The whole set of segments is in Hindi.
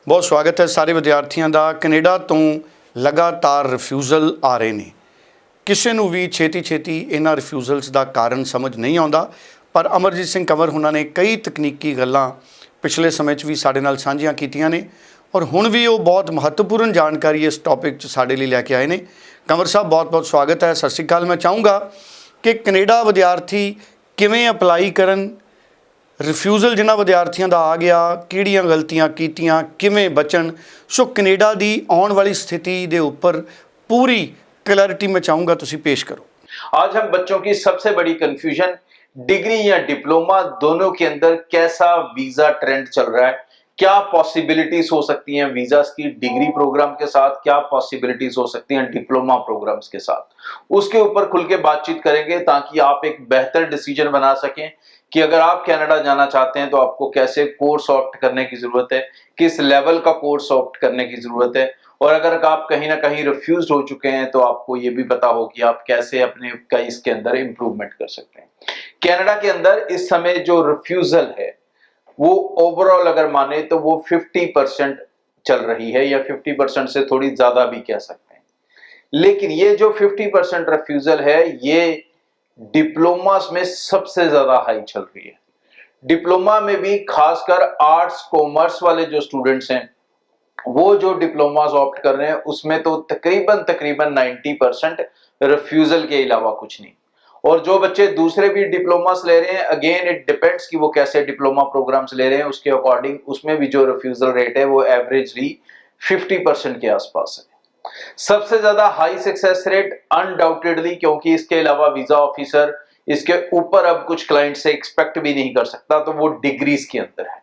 बहुत स्वागत है सारे विद्यार्थियों का। कनेडा तो लगातार रिफ्यूज़ल आ रहे हैं। किसी को भी छेती छेती इन्हां रिफ्यूज़ल्स का कारण समझ नहीं आता, पर अमरजीत सिंह कंवर उन्होंने कई तकनीकी गल्लां पिछले समय भी साडे नाल साझियां कीतियां ने और हुण भी वो बहुत महत्वपूर्ण जानकारी इस टॉपिक साडे लई लैके आए ने। कंवर साहब बहुत बहुत स्वागत है, सत श्री अकाल। मैं चाहूँगा कि कनेडा विद्यार्थी किवें अपलाई करन, रिफ्यूज़ल जिन्हां विद्यार्थियों का आ गया, किहड़ियां गलतियां कीतियां, किवें बचन। सो कनेडा की आने वाली स्थिति के उपर पूरी क्लैरिटी मैं चाहूँगा तुसीं पेश करो। आज हम बच्चों की सबसे बड़ी कंफ्यूजन डिग्री या डिप्लोमा दोनों के अंदर कैसा वीजा ट्रेंड चल रहा है, क्या पॉसिबिलिटीज हो सकती हैं वीजास की डिग्री प्रोग्राम के साथ, क्या पॉसिबिलिटीज हो सकती हैं डिप्लोमा प्रोग्राम्स के साथ, उसके ऊपर खुल के बातचीत करेंगे ताकि आप एक बेहतर डिसीजन बना सकें कि अगर आप कनाडा जाना चाहते हैं तो आपको कैसे कोर्स ऑप्ट करने की जरूरत है, किस लेवल का कोर्स ऑप्ट करने की जरूरत है, और अगर आप कहीं ना कहीं रिफ्यूज हो चुके हैं तो आपको ये भी पता हो कि आप कैसे अपने का इसके अंदर इंप्रूवमेंट कर सकते हैं। कनाडा के अंदर इस समय जो रिफ्यूजल है वो ओवरऑल अगर माने तो वो 50% चल रही है, या 50% से थोड़ी ज्यादा भी कह सकते हैं। लेकिन ये जो 50% रिफ्यूजल है ये डिप्लोमास में सबसे ज्यादा हाई चल रही है। डिप्लोमा में भी खासकर आर्ट्स कॉमर्स वाले जो स्टूडेंट्स हैं वो जो डिप्लोमास ऑप्ट कर रहे हैं उसमें तो तकरीबन 90% रिफ्यूजल के अलावा कुछ नहीं। और जो बच्चे दूसरे भी डिप्लोमास ले रहे हैं, अगेन इट डिपेंड्स कि वो कैसे डिप्लोमा प्रोग्राम्स ले रहे हैं, उसके अकॉर्डिंग उसमें भी जो रिफ्यूजल रेट है वो एवरेजली 50% के आसपास है। सबसे ज्यादा हाई सक्सेस रेट अनडाउटेडली, क्योंकि इसके अलावा वीजा ऑफिसर इसके ऊपर अब कुछ क्लाइंट से एक्सपेक्ट भी नहीं कर सकता, तो वो डिग्रीज के अंदर है।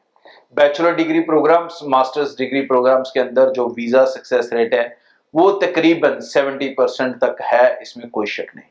Bachelor degree programmes, masters degree programmes के अंदर जो वीजा सक्सेस रेट है वो तकरीबन 70% तक है, इसमें कोई शक नहीं।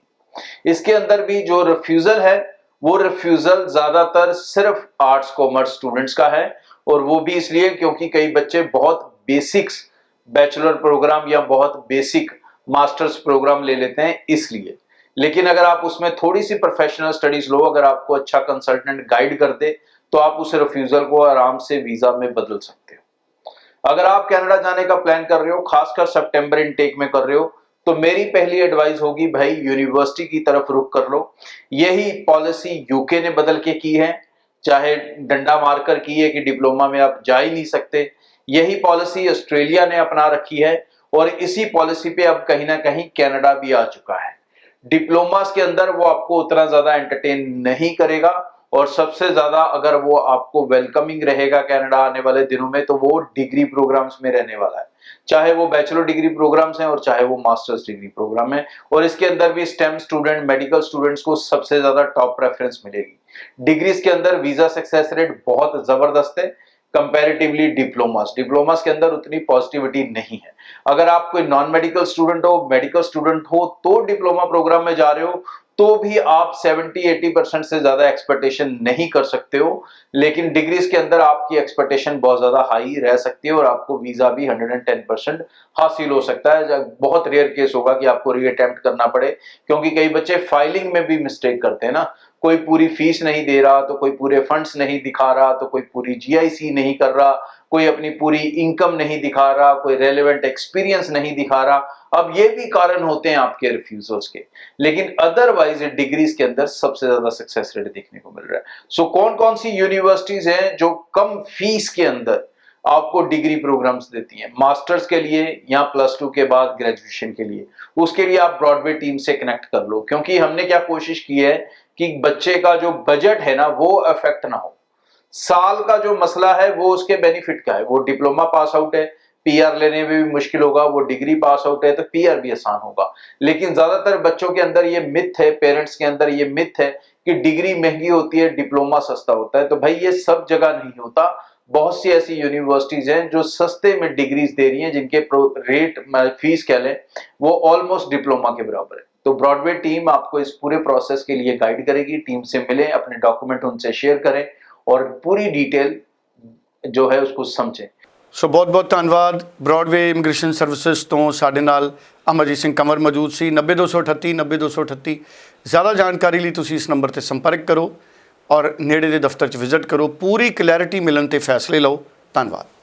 इसके अंदर भी जो रिफ्यूजल है वो रिफ्यूजल ज्यादातर सिर्फ आर्ट्स कॉमर्स स्टूडेंट्स का है, और वो भी इसलिए क्योंकि कई बच्चे बहुत बेसिक्स बैचलर प्रोग्राम या बहुत बेसिक मास्टर्स प्रोग्राम ले लेते हैं इसलिए। लेकिन अगर आप उसमें थोड़ी सी प्रोफेशनल स्टडीज लो, अगर आपको अच्छा कंसल्टेंट गाइड कर दे तो आप उस रिफ्यूजल को आराम से वीजा में बदल सकते हो। अगर आप कनाडा जाने का प्लान कर रहे हो, खासकर सितंबर इनटेक में कर रहे हो, तो मेरी पहली एडवाइस होगी भाई यूनिवर्सिटी की तरफ रुख कर लो। यही पॉलिसी यूके ने बदल के की है, चाहे डंडा मारकर की है कि डिप्लोमा में आप जा ही नहीं सकते। यही पॉलिसी ऑस्ट्रेलिया ने अपना रखी है, और इसी पॉलिसी पे अब कहीं ना कहीं कनाडा भी आ चुका है। डिप्लोमास के अंदर वो आपको उतना ज्यादा एंटरटेन नहीं करेगा, और सबसे ज्यादा अगर वो आपको वेलकमिंग रहेगा कनाडा आने वाले दिनों में तो वो डिग्री प्रोग्राम्स में रहने वाला है, चाहे वो बैचलर डिग्री प्रोग्राम्स हैं और चाहे वो मास्टर्स डिग्री प्रोग्राम है। और इसके अंदर भी स्टेम स्टूडेंट, मेडिकल स्टूडेंट्स को सबसे ज्यादा टॉप प्रेफरेंस मिलेगी। डिग्रीज के अंदर वीजा सक्सेस रेट बहुत जबरदस्त है कंपैरेटिवली डिप्लोमास के अंदर उतनी पॉजिटिविटी नहीं है। अगर आप कोई नॉन मेडिकल स्टूडेंट हो, मेडिकल स्टूडेंट हो तो डिप्लोमा प्रोग्राम में जा रहे हो तो भी आप 70-80% से ज्यादा एक्सपेक्टेशन नहीं कर सकते हो। लेकिन डिग्रीज के अंदर आपकी एक्सपेक्टेशन बहुत ज्यादा हाई रह सकती है और आपको वीजा भी 110% हासिल हो सकता है। बहुत रेयर केस होगा कि आपको रीअटेम्प्ट करना पड़े, क्योंकि कई बच्चे फाइलिंग में भी मिस्टेक करते हैं ना। कोई पूरी फीस नहीं दे रहा, तो कोई पूरे फंड्स नहीं दिखा रहा, तो कोई पूरी जीआईसी नहीं कर रहा, कोई अपनी पूरी इनकम नहीं दिखा रहा, कोई रेलेवेंट एक्सपीरियंस नहीं दिखा रहा। अब ये भी कारण होते हैं आपके रिफ्यूजल्स के, लेकिन अदरवाइज डिग्रीज के अंदर सबसे ज्यादा सक्सेस रेट देखने को मिल रहा है। सो कौन कौन सी यूनिवर्सिटीज हैं जो कम फीस के अंदर आपको डिग्री प्रोग्राम्स देती हैं मास्टर्स के लिए या +2 के बाद ग्रेजुएशन के लिए? उसके लिए आप ब्रॉडवे टीम से कनेक्ट कर लो, क्योंकि हमने क्या कोशिश की है कि बच्चे का जो बजट है ना वो अफेक्ट ना हो। साल का जो मसला है वो उसके बेनिफिट का है। वो डिप्लोमा पास आउट है, पीआर लेने में भी मुश्किल होगा, वो डिग्री पास आउट है तो पीआर भी आसान होगा। लेकिन ज्यादातर बच्चों के अंदर ये मिथ है, पेरेंट्स के अंदर ये मिथ है कि डिग्री महंगी होती है, डिप्लोमा सस्ता होता है। तो भाई ये सब जगह नहीं होता। बहुत सी ऐसी यूनिवर्सिटीज हैं जो सस्ते में डिग्रीज दे रही हैं, जिनके रेट फीस कह लें वो ऑलमोस्ट डिप्लोमा के बराबर है। तो ब्रॉडवे टीम आपको इस पूरे प्रोसेस के लिए गाइड करेगी। टीम से मिलें, अपने डॉक्यूमेंट उनसे शेयर करें और पूरी डिटेल जो है उसको समझें। सो बहुत बहुत धन्यवाद। ब्रॉडवे इमिग्रेशन सर्विसेज तो साडे नाल अमरजीत सिंह कंवर मौजूद सी। 90 238 90 238। ज़्यादा जानकारी लिए तुसीं इस नंबर पर संपर्क करो और नेड़े के दफ्तर विजिट करो। पूरी क्लैरिटी मिलने ते फैसले लो। धन्यवाद।